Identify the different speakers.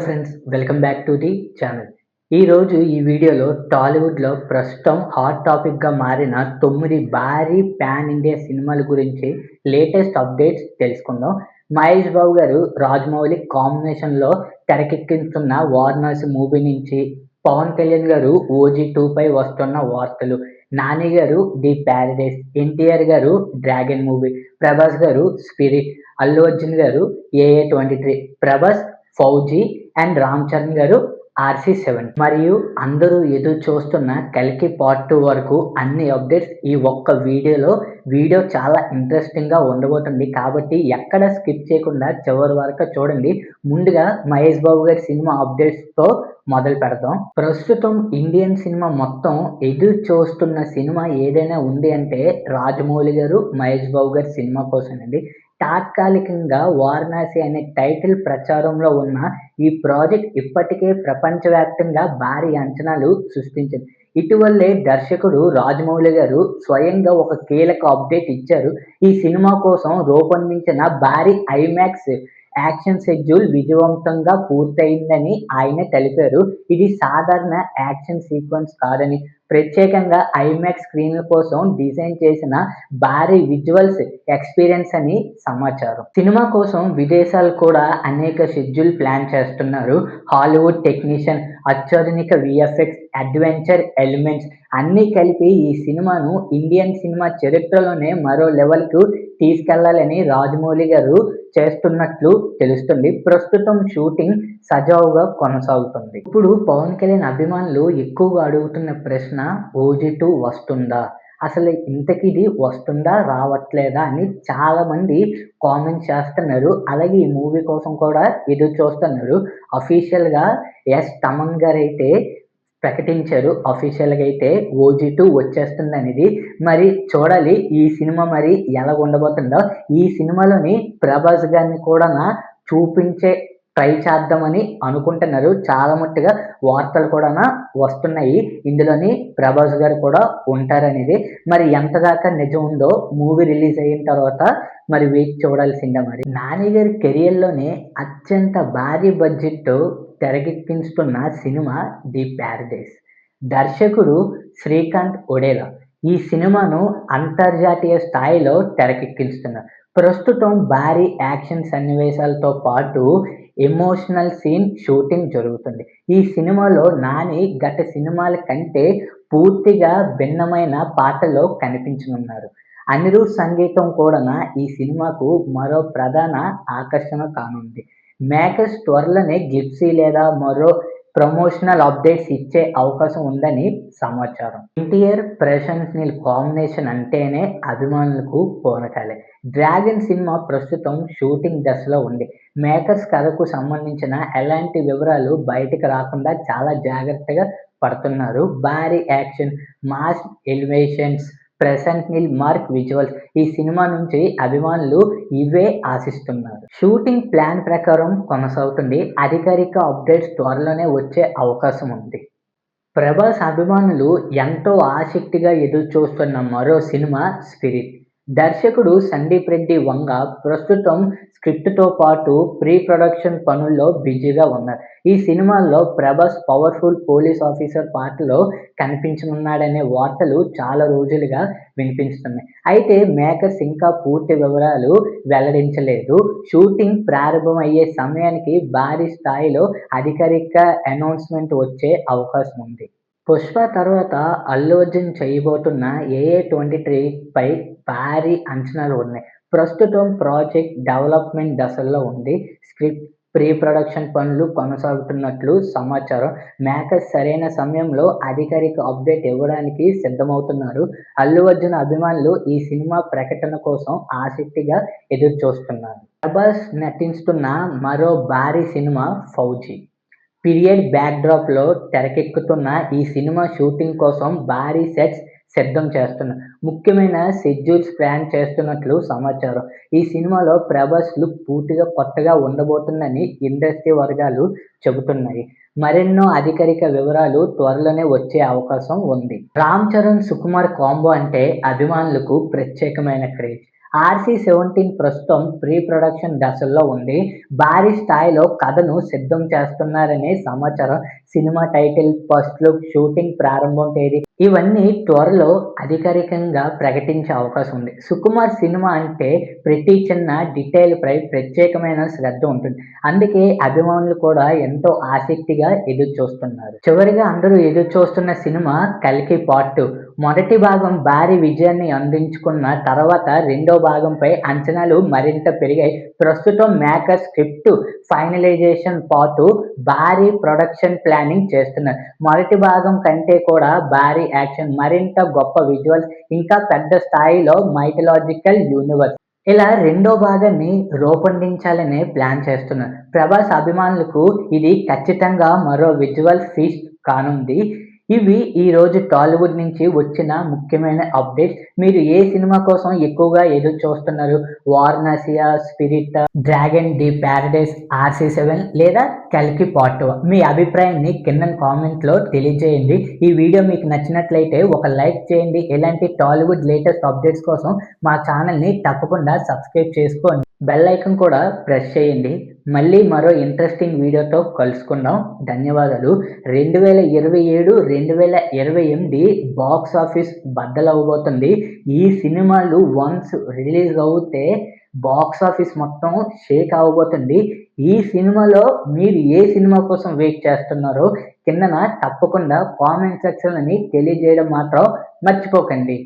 Speaker 1: Friends, welcome back to the channel. ఈరోజు ఈ వీడియోలో టాలీవుడ్లో ప్రస్తుతం హాట్ టాపిక్గా మారిన 9 భారీ పాన్ ఇండియా సినిమాల గురించి లేటెస్ట్ అప్డేట్స్ తెలుసుకుందాం. మహేష్ బాబు గారు రాజమౌళి కాంబినేషన్లో తెరకెక్కిస్తున్న వారణాసి మూవీ నుంచి, పవన్ కళ్యాణ్ గారు ఓజీ 2 పై వస్తున్న వార్తలు, నాని గారు ది ప్యారడైస్, ఎన్టీఆర్ గారు డ్రాగన్ మూవీ, ప్రభాస్ గారు స్పిరిట్, అల్లు అర్జున్ గారు ఏఏ 23, ప్రభాస్ ఫౌజీ అండ్ రామ్ చరణ్ గారు RC7 మరియు అందరూ ఎదురు చూస్తున్న కల్కి పార్ట్ 2 వరకు అన్ని అప్డేట్స్ ఈ ఒక్క వీడియో చాలా ఇంట్రెస్టింగ్గా ఉండబోతుంది. కాబట్టి ఎక్కడ స్కిప్ చేయకుండా చివరి వరకు చూడండి. ముందుగా మహేష్ బాబు గారి సినిమా అప్డేట్స్తో మొదలు పెడదాం. ప్రస్తుతం ఇండియన్ సినిమా మొత్తం ఎదురు చూస్తున్న సినిమా ఏదైనా ఉంది అంటే రాజమౌళి గారు మహేష్ బాబు గారి సినిమా కోసమండి. తాత్కాలికంగా వారణాసి అనే టైటిల్ ప్రచారంలో ఉన్న ఈ ప్రాజెక్ట్ ఇప్పటికే ప్రపంచవ్యాప్తంగా భారీ అంచనాలు సృష్టించింది. ఇటీవలే దర్శకుడు రాజమౌళి గారు స్వయంగా ఒక కీలక అప్డేట్ ఇచ్చారు. ఈ సినిమా కోసం రూపొందించిన భారీ ఐమాక్స్ యాక్షన్ షెడ్యూల్ విజయవంతంగా పూర్తయిందని ఆయన తెలిపారు. ఇది సాధారణ యాక్షన్ సీక్వెన్స్ కాదని, ప్రత్యేకంగా ఐమాక్స్ స్క్రీన్ల కోసం డిజైన్ చేసిన భారీ విజువల్స్ ఎక్స్పీరియన్స్ అని సమాచారం. సినిమా కోసం విదేశాలు కూడా అనేక షెడ్యూల్ ప్లాన్ చేస్తున్నారు. హాలీవుడ్ టెక్నీషియన్, అత్యాధునిక విఎఫ్ఎక్స్, అడ్వెంచర్ ఎలిమెంట్స్ అన్నీ కలిపి ఈ సినిమాను ఇండియన్ సినిమా చరిత్రలోనే మరో లెవెల్కు తీసుకెళ్లాలని రాజమౌళి గారు చేస్తున్నట్లు తెలుస్తుంది. ప్రస్తుతం షూటింగ్ సజావుగా కొనసాగుతుంది. ఇప్పుడు పవన్ కళ్యాణ్ అభిమానులు ఎక్కువగా అడుగుతున్న ప్రశ్న, ఓజీ 2 వస్తుందా? అసలు ఇంతకీ ఇది వస్తుందా రావట్లేదా అని చాలా మంది కామెంట్ చేస్తున్నారు. అలాగే ఈ మూవీ కోసం కూడా ఎదురు చూస్తున్నారు. అఫీషియల్గా తమన్ గారు అయితే ప్రకటించారు. అఫీషియల్గా అయితే ఓజీ 2 వచ్చేస్తుంది అనేది. మరి చూడాలి ఈ సినిమా మరి ఎలా ఉండబోతుందో. ఈ సినిమాలోని ప్రభాస్ గారిని కూడా చూపించే ట్రై చేద్దామని అనుకుంటున్నారు. చాలా మట్టుగా వార్తలు కూడా వస్తున్నాయి. ఇందులోని ప్రభాస్ గారు కూడా ఉంటారనేది. మరి ఎంత దాకా నిజం ఉందో మూవీ రిలీజ్ అయిన తర్వాత మరి వేచి చూడాల్సిందే. మరి నాని గారి కెరియర్లోనే అత్యంత భారీ బడ్జెట్ తెరకెక్కిస్తున్న సినిమా ది ప్యారడైస్. దర్శకుడు శ్రీకాంత్ ఒడేలా ఈ సినిమాను అంతర్జాతీయ స్థాయిలో తెరకెక్కిస్తున్నారు. ప్రస్తుతం భారీ యాక్షన్ సన్నివేశాలతో పాటు ఎమోషనల్ సీన్ షూటింగ్ జరుగుతుంది. ఈ సినిమాలో నాని గత సినిమాల కంటే పూర్తిగా భిన్నమైన పాటలో కనిపించనున్నారు. అనిరుద్ సంగీతం కూడా ఈ సినిమాకు మరో ప్రధాన ఆకర్షణ కానుంది. మేకర్స్ త్వరలోనే జిప్సీ లేదా మరో ప్రమోషనల్ అప్డేట్స్ ఇచ్చే అవకాశం ఉందని సమాచారం. ఎన్టీఆర్ ప్రశాంత్ నీల్ కాంబినేషన్ అంటేనే అభిమానులకు పూనకాలే. డ్రాగన్ సినిమా ప్రస్తుతం షూటింగ్ దశలో ఉంది. మేకర్స్ కథకు సంబంధించిన ఎలాంటి వివరాలు బయటకు రాకుండా చాలా జాగ్రత్తగా పడుతున్నారు. భారీ action, mass elevations, Prashanth Neel mark visuals ఈ సినిమా నుంచి అభిమానులు ఇవే ఆశిస్తున్నారు. షూటింగ్ ప్లాన్ ప్రకారం కొనసాగుతుంది. అధికారిక అప్డేట్స్ త్వరలోనే వచ్చే అవకాశం ఉంది. ప్రభాస్ అభిమానులు ఎంతో ఆసక్తిగా ఎదురు చూస్తున్న మరో సినిమా స్పిరిట్. దర్శకుడు సందీప్ రెడ్డి వంగ ప్రస్తుతం స్క్రిప్ట్తో పాటు ప్రీ ప్రొడక్షన్ పనుల్లో బిజీగా ఉన్నారు. ఈ సినిమాలో ప్రభాస్ పవర్ఫుల్ పోలీస్ ఆఫీసర్ పాత్రలో కనిపించనున్నాడనే వార్తలు చాలా రోజులుగా వినిపిస్తున్నాయి. అయితే మేకర్స్ ఇంకా పూర్తి వివరాలు వెల్లడించలేదు. షూటింగ్ ప్రారంభమయ్యే సమయానికి భారీ స్థాయిలో అధికారిక అనౌన్స్మెంట్ వచ్చే అవకాశం ఉంది. పుష్ప తర్వాత అల్లు అర్జున్ చేయబోతున్న ఏఏ 23 పై భారీ అంచనాలు ఉన్నాయి. ప్రస్తుతం ప్రాజెక్ట్ డెవలప్మెంట్ దశలో ఉంది. స్క్రిప్ట్, ప్రీ ప్రొడక్షన్ పనులు కొనసాగుతున్నట్లు సమాచారం. మేకర్స్ సరైన సమయంలో అధికారిక అప్డేట్ ఇవ్వడానికి సిద్ధమవుతున్నారు. అల్లు అర్జున్ అభిమానులు ఈ సినిమా ప్రకటన కోసం ఆసక్తిగా ఎదురు చూస్తున్నారు. ప్రభాస్ నటిస్తున్న మరో భారీ సినిమా ఫౌజీ. పీరియడ్ బ్యాక్డ్రాప్లో తెరకెక్కుతున్న ఈ సినిమా షూటింగ్ కోసం భారీ సెట్స్ సిద్ధం చేస్తున్నారు. ముఖ్యమైన షెడ్యూల్స్ ప్లాన్ చేస్తున్నట్లు సమాచారం. ఈ సినిమాలో ప్రభాస్ లుక్ పూర్తిగా కొత్తగా ఉండబోతుందని ఇండస్ట్రీ వర్గాలు చెబుతున్నాయి. మరెన్నో అధికారిక వివరాలు త్వరలోనే వచ్చే అవకాశం ఉంది. రామ్ చరణ్, సుకుమార్ కాంబో అంటే అభిమానులకు ప్రత్యేకమైన క్రేజ్. RC-17 ప్రస్తుతం ప్రీ ప్రొడక్షన్ దశల్లో ఉంది. భారీ స్థాయిలో కథను సిద్ధం చేస్తున్నారనే సమాచారం. Cinema title, first look, shooting ప్రారంభం తేదీ ఇవన్నీ త్వరలో అధికారికంగా ప్రకటించే అవకాశం ఉంది. సుకుమార్ సినిమా అంటే ప్రతి చిన్న డీటెయిల్‌పై ప్రత్యేకమైన శ్రద్ధ ఉంటుంది. అందుకే అభిమానులు కూడా ఎంతో ఆసక్తిగా ఎదురుచూస్తున్నారు. చివరిగా అందరూ ఎదురుచూస్తున్న సినిమా 'కల్కి పార్ట్ 2'. మొదటి భాగం భారీ విజయాన్ని అందించుకున్న తర్వాత రెండో భాగంపై అంచనాలు మరింత పెరిగాయి. ప్రస్తుతం మేకర్స్ స్క్రిప్ట్ ఫైనలైజేషన్ పాటు భారీ ప్రొడక్షన్ ప్లానింగ్ చేస్తున్నారు. మొదటి భాగం కంటే కూడా భారీ యాక్షన్, మరింత గొప్ప విజువల్స్, ఇంకా పెద్ద స్థాయిలో మైథలాజికల్ యూనివర్స్ ఇలా రెండో భాగాన్ని రూపొందించాలనే ప్లాన్ చేస్తున్నారు. ప్రభాస్ అభిమానులకు ఇది ఖచ్చితంగా మరో విజువల్ ఫీస్ట్ కానుంది. ఇవి ఈరోజు టాలీవుడ్ నుంచి వచ్చిన ముఖ్యమైన అప్డేట్స్. మీరు ఏ సినిమా కోసం ఎక్కువగా ఎదురు చూస్తున్నారు? వారణాసియా, spirit, dragon the paradise, RC-7 లేదా కల్కి పార్ట్ 2? మీ అభిప్రాయాన్ని కింద కామెంట్లో తెలియజేయండి. ఈ వీడియో మీకు నచ్చినట్లయితే ఒక లైక్ చేయండి. ఇలాంటి టాలీవుడ్ లేటెస్ట్ అప్డేట్స్ కోసం మా ఛానల్ని తప్పకుండా సబ్స్క్రైబ్ చేసుకోండి. బెల్ ఐకాన్ కూడా ప్రెస్ చేయండి. మళ్ళీ మరో ఇంట్రెస్టింగ్ వీడియోతో కలుసుకుందాం. ధన్యవాదాలు. 2027, 2028 బాక్స్ ఆఫీస్ బద్దలవ్వబోతుంది. ఈ సినిమాలు వన్స్ రిలీజ్ అవుతే బాక్స్ ఆఫీస్ మొత్తం షేక్ అవ్వబోతుంది. ఈ సినిమాలో మీరు ఏ సినిమా కోసం వెయిట్ చేస్తున్నారో కిందన తప్పకుండా కామెంట్ సెక్షన్‌లోని తెలియజేయడం మాత్రం మర్చిపోకండి.